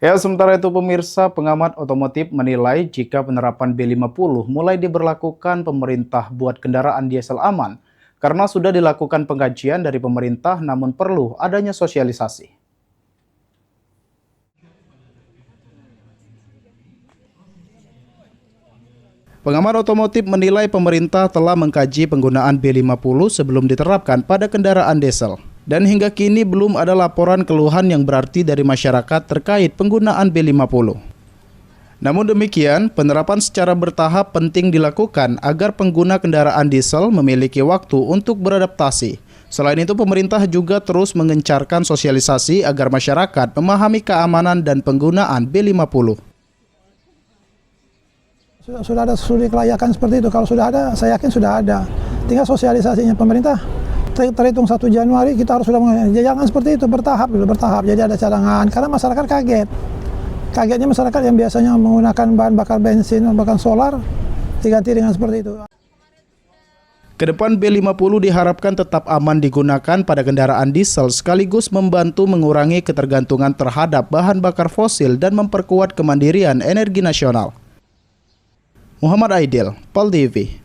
Ya, sementara itu pemirsa, pengamat otomotif menilai jika penerapan B50 mulai diberlakukan pemerintah buat kendaraan diesel aman, karena sudah dilakukan pengkajian dari pemerintah namun perlu adanya sosialisasi. Pengamat otomotif menilai pemerintah telah mengkaji penggunaan B50 sebelum diterapkan pada kendaraan diesel. Dan hingga kini belum ada laporan keluhan yang berarti dari masyarakat terkait penggunaan B50. Namun demikian, penerapan secara bertahap penting dilakukan agar pengguna kendaraan diesel memiliki waktu untuk beradaptasi. Selain itu, pemerintah juga terus mengencarkan sosialisasi agar masyarakat memahami keamanan dan penggunaan B50. Sudah ada studi kelayakan seperti itu. Kalau sudah ada, saya yakin sudah ada. Tinggal sosialisasinya pemerintah. Terhitung 1 Januari kita harus sudah jangan seperti itu, bertahap dulu, bertahap. Jadi ada cadangan karena masyarakat kaget. Kagetnya masyarakat yang biasanya menggunakan bahan bakar bensin, bahkan solar diganti dengan seperti itu. Kedepan B50 diharapkan tetap aman digunakan pada kendaraan diesel sekaligus membantu mengurangi ketergantungan terhadap bahan bakar fosil dan memperkuat kemandirian energi nasional. Muhammad Aidil, PAL TV.